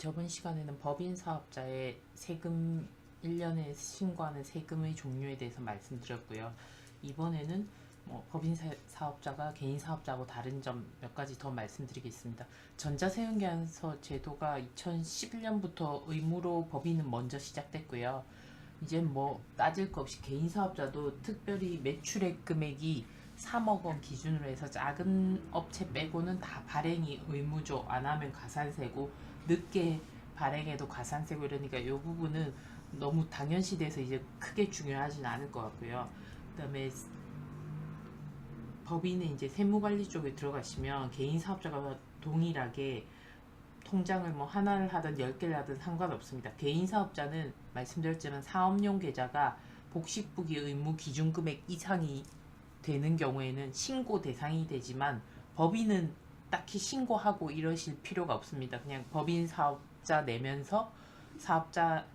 저번 시간에는 법인 사업자의 세금 1년에 신고하는 세금의 종류에 대해서 말씀드렸고요. 이번에는 법인 사업자가 개인 사업자하고 다른 점 몇 가지 더 말씀드리겠습니다. 전자세금계산서 제도가 2011년부터 의무로 법인은 먼저 시작됐고요. 이제 따질 거 없이 개인 사업자도 특별히 매출액 금액이 3억 원 기준으로 해서 작은 업체 빼고는 다 발행이 의무죠. 안 하면 가산세고, 늦게 발행해도 가산세고, 이러니까 이 부분은 너무 당연시돼서 이제 크게 중요하진 않을 것 같고요. 그다음에 법인은 이제 세무관리 쪽에 들어가시면 개인 사업자가 동일하게 통장을 하나를 하든 10개를 하든 상관없습니다. 개인 사업자는 말씀드렸지만 사업용 계좌가 복식부기 의무 기준 금액 이상이 되는 경우에는 신고 대상이 되지만, 법인은 딱히 신고하고 이러실 필요가 없습니다. 그냥 법인 사업자 내면서 사업자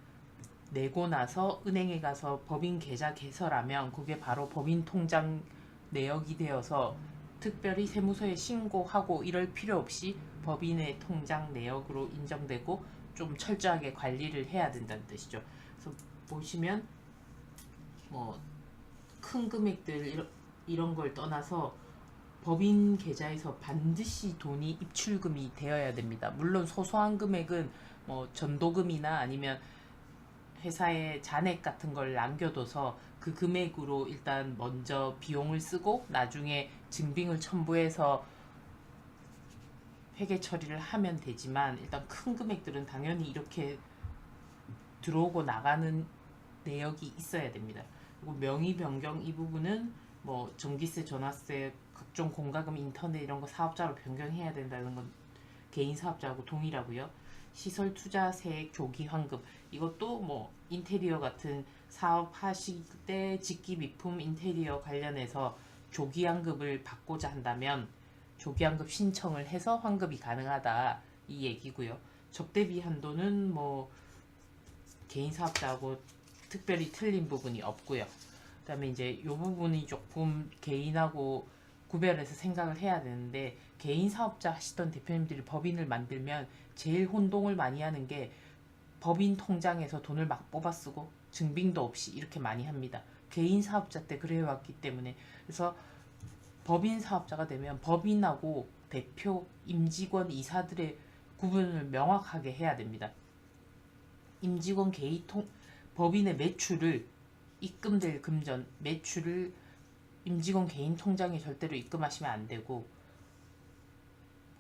내고 나서 은행에 가서 법인 계좌 개설하면 그게 바로 법인 통장 내역이 되어서 특별히 세무서에 신고하고 이럴 필요 없이 법인의 통장 내역으로 인정되고 좀 철저하게 관리를 해야 된다는 뜻이죠. 그래서 보시면 큰 금액들 이런 걸 떠나서 법인 계좌에서 반드시 돈이 입출금이 되어야 됩니다. 물론 소소한 금액은 전도금이나 아니면 회사에 잔액 같은 걸 남겨둬서 그 금액으로 일단 먼저 비용을 쓰고 나중에 증빙을 첨부해서 회계 처리를 하면 되지만, 일단 큰 금액들은 당연히 이렇게 들어오고 나가는 내역이 있어야 됩니다. 그리고 명의 변경 이 부분은 전기세, 전화세, 각종 공과금, 인터넷 이런 거 사업자로 변경해야 된다는 건 개인 사업자하고 동일하고요. 시설 투자 세액 조기 환급 이것도 인테리어 같은 사업 하실 때 직기 미품 인테리어 관련해서 조기 환급을 받고자 한다면 조기 환급 신청을 해서 환급이 가능하다 이 얘기고요. 적대비 한도는 개인 사업자하고 특별히 틀린 부분이 없고요. 그다음에 이제 이 부분이 조금 개인하고 구별해서 생각을 해야 되는데, 개인 사업자 하시던 대표님들이 법인을 만들면 제일 혼동을 많이 하는 게 법인 통장에서 돈을 막 뽑아 쓰고 증빙도 없이 이렇게 많이 합니다. 개인 사업자 때 그래 왔기 때문에. 그래서 법인 사업자가 되면 법인하고 대표, 임직원, 이사들의 구분을 명확하게 해야 됩니다. 임직원 개인 법인의 매출을 입금될 금전 매출을 임직원 개인 통장에 절대로 입금하시면 안 되고,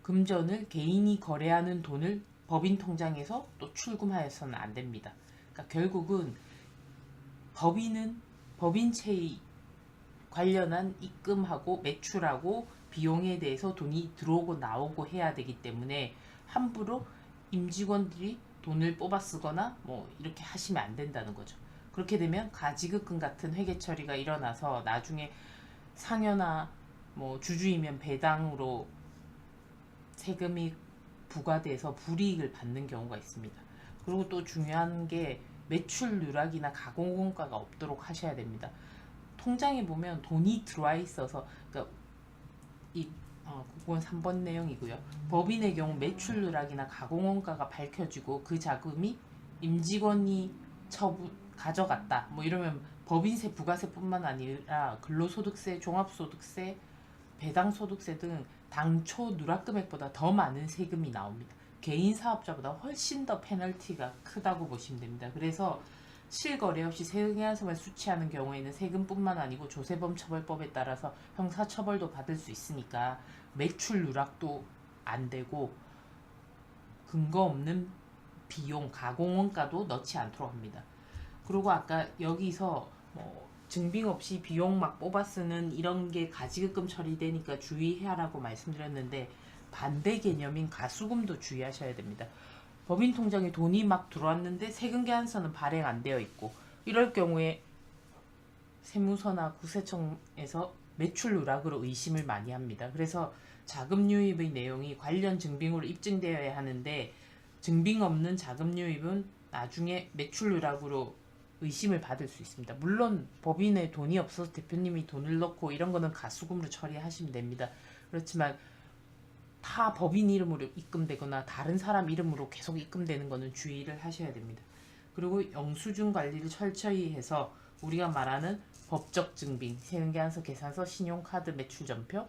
금전을 개인이 거래하는 돈을 법인 통장에서 또 출금하여서는 안 됩니다. 그러니까 결국은 법인은 법인체의 관련한 입금하고 매출하고 비용에 대해서 돈이 들어오고 나오고 해야 되기 때문에 함부로 임직원들이 돈을 뽑아 쓰거나 이렇게 하시면 안 된다는 거죠. 그렇게 되면 가지급금 같은 회계 처리가 일어나서 나중에 상여나 주주이면 배당으로 세금이 부과돼서 불이익을 받는 경우가 있습니다. 그리고 또 중요한 게 매출 누락이나 가공원가가 없도록 하셔야 됩니다. 통장에 보면 돈이 들어와 있어서, 그러니까 그건 3번 내용이고요. 법인의 경우 매출 누락이나 가공원가가 밝혀지고 그 자금이 임직원이 가져갔다 이러면 법인세, 부가세뿐만 아니라 근로소득세, 종합소득세, 배당소득세 등 당초 누락금액보다 더 많은 세금이 나옵니다. 개인 사업자보다 훨씬 더 페널티가 크다고 보시면 됩니다. 그래서 실거래 없이 세금계산서만 수취하는 경우에는 세금뿐만 아니고 조세범 처벌법에 따라서 형사처벌도 받을 수 있으니까 매출 누락도 안 되고 근거 없는 비용, 가공원가도 넣지 않도록 합니다. 그리고 아까 여기서 증빙 없이 비용 막 뽑아 쓰는 이런 게 가지급금 처리되니까 주의하라고 말씀드렸는데, 반대 개념인 가수금도 주의하셔야 됩니다. 법인 통장에 돈이 막 들어왔는데 세금계산서는 발행 안 되어 있고 이럴 경우에 세무서나 국세청에서 매출 누락으로 의심을 많이 합니다. 그래서 자금 유입의 내용이 관련 증빙으로 입증되어야 하는데, 증빙 없는 자금 유입은 나중에 매출 누락으로 의심을 받을 수 있습니다. 물론 법인에 돈이 없어서 대표님이 돈을 넣고 이런 거는 가수금으로 처리하시면 됩니다. 그렇지만 다 법인 이름으로 입금되거나 다른 사람 이름으로 계속 입금되는 거는 주의를 하셔야 됩니다. 그리고 영수증 관리를 철저히 해서 우리가 말하는 법적 증빙, 세금계산서, 계산서, 신용카드 매출전표,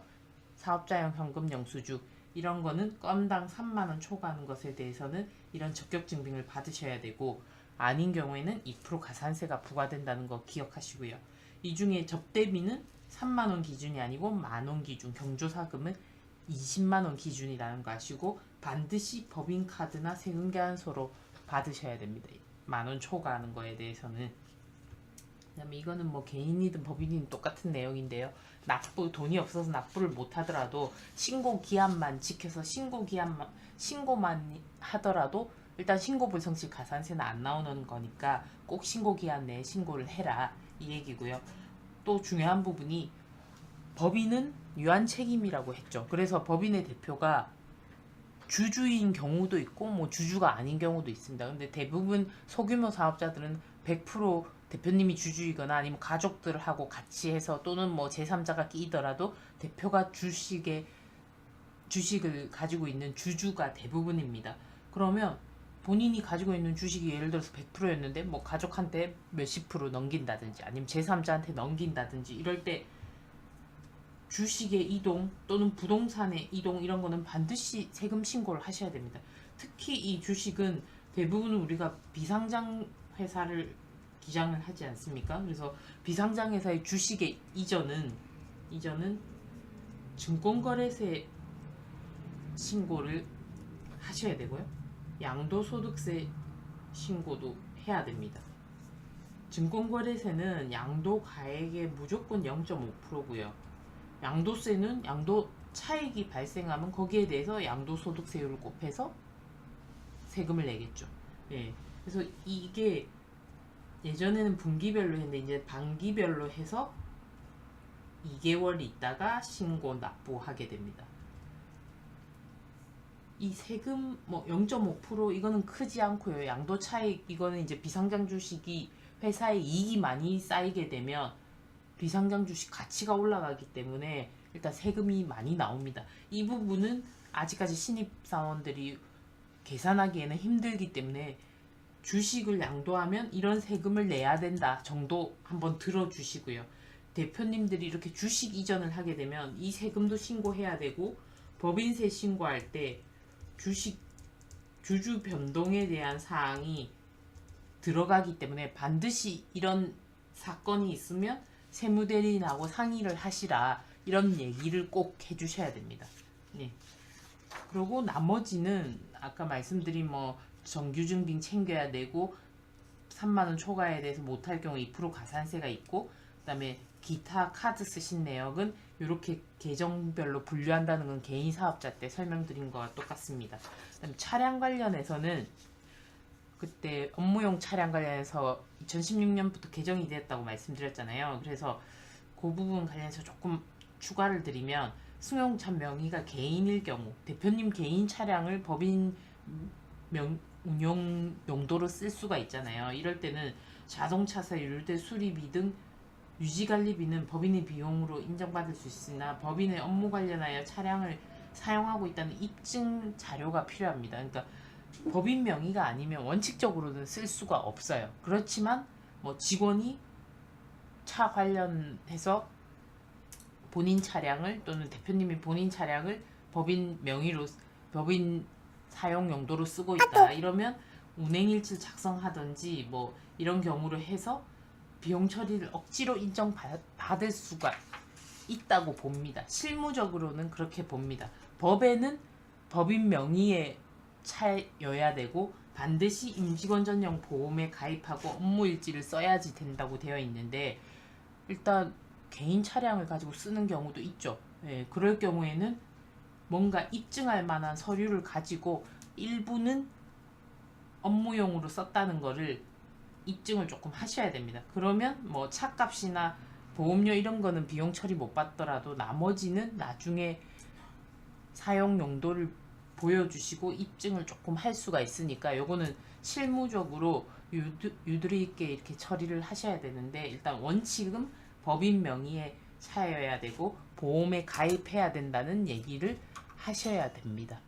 사업자용 현금 영수증 이런 거는 건당 3만 원 초과하는 것에 대해서는 이런 적격 증빙을 받으셔야 되고, 아닌 경우에는 2% 가산세가 부과된다는 거 기억하시고요. 이 중에 접대비는 3만 원 기준이 아니고 만 원 기준, 경조사금은 20만 원 기준이라는 거 아시고 반드시 법인카드나 세금계산서로 받으셔야 됩니다. 만 원 초과하는 거에 대해서는. 그다음에 이거는 뭐 개인이든 법인이든 똑같은 내용인데요. 돈이 없어서 납부를 못 하더라도 신고 기한만 지켜서 신고만 하더라도 일단 신고 불성 시 가산세는 안 나오는 거니까 꼭 신고 기한 내에 신고를 해라, 이 얘기고요. 또 중요한 부분이 법인은 유한 책임이라고 했죠. 그래서 법인의 대표가 주주인 경우도 있고 뭐 주주가 아닌 경우도 있습니다. 근데 대부분 소규모 사업자들은 100% 대표님이 주주이거나 아니면 가족들하고 같이 해서 또는 뭐 제3자가 끼더라도 대표가 주식을 가지고 있는 주주가 대부분입니다. 그러면 본인이 가지고 있는 주식이 예를 들어서 100%였는데 뭐 가족한테 몇십 프로 넘긴다든지 아니면 제3자한테 넘긴다든지 이럴 때 주식의 이동 또는 부동산의 이동 이런 거는 반드시 세금 신고를 하셔야 됩니다. 특히 이 주식은 대부분 우리가 비상장 회사를 기장을 하지 않습니까? 그래서 비상장 회사의 주식의 이전은 증권거래세 신고를 하셔야 되고요. 양도소득세 신고도 해야 됩니다. 증권거래세는 양도가액의 무조건 0.5%고요. 양도세는 양도 차익이 발생하면 거기에 대해서 양도소득세율을 곱해서 세금을 내겠죠. 예. 그래서 이게 예전에는 분기별로 했는데 이제 반기별로 해서 2개월 있다가 신고 납부하게 됩니다. 이 세금 뭐 0.5% 이거는 크지 않고요. 양도 차익 이거는 이제 비상장 주식이 회사의 이익이 많이 쌓이게 되면 비상장 주식 가치가 올라가기 때문에 일단 세금이 많이 나옵니다. 이 부분은 아직까지 신입사원들이 계산하기에는 힘들기 때문에 주식을 양도하면 이런 세금을 내야 된다 정도 한번 들어주시고요. 대표님들이 이렇게 주식 이전을 하게 되면 이 세금도 신고해야 되고 법인세 신고할 때 주주 변동에 대한 사항이 들어가기 때문에 반드시 이런 사건이 있으면 세무대리인하고 상의를 하시라, 이런 얘기를 꼭 해주셔야 됩니다. 네. 그리고 나머지는 아까 말씀드린 뭐 정규증빙 챙겨야 되고 3만원 초과에 대해서 못할 경우 2% 가산세가 있고, 그 다음에 기타 카드 쓰신 내역은 이렇게 계정별로 분류한다는 건 개인 사업자 때 설명드린 거와 똑같습니다. 그다음에 차량 관련해서는 그때 업무용 차량 관련해서 2016년부터 개정이 됐다고 말씀드렸잖아요. 그래서 그 부분 관련해서 조금 추가를 드리면, 승용차 명의가 개인일 경우 대표님 개인 차량을 법인 운용 용도로 쓸 수가 있잖아요. 이럴 때는 자동차세, 유류세 수리비 등 유지관리비는 법인의 비용으로 인정받을 수 있으나 법인의 업무 관련하여 차량을 사용하고 있다는 입증 자료가 필요합니다. 그러니까 법인 명의가 아니면 원칙적으로는 쓸 수가 없어요. 그렇지만 뭐 직원이 차 관련해서 본인 차량을 또는 대표님이 본인 차량을 법인 명의로 법인 사용 용도로 쓰고 있다 이러면 운행일지 작성하든지 뭐 이런 경우로 해서 비용 처리를 억지로 인정받을 수가 있다고 봅니다. 실무적으로는 그렇게 봅니다. 법에는 법인 명의의 차여야 되고 반드시 임직원 전용 보험에 가입하고 업무일지를 써야지 된다고 되어 있는데, 일단 개인 차량을 가지고 쓰는 경우도 있죠. 예, 그럴 경우에는 뭔가 입증할 만한 서류를 가지고 일부는 업무용으로 썼다는 거를 입증을 조금 하셔야 됩니다. 그러면 뭐 차값이나 보험료 이런 거는 비용 처리 못 받더라도 나머지는 나중에 사용 용도를 보여주시고 입증을 조금 할 수가 있으니까 요거는 실무적으로 유두리 있게 이렇게 처리를 하셔야 되는데, 일단 원칙은 법인 명의의 차여야 되고 보험에 가입해야 된다는 얘기를 하셔야 됩니다.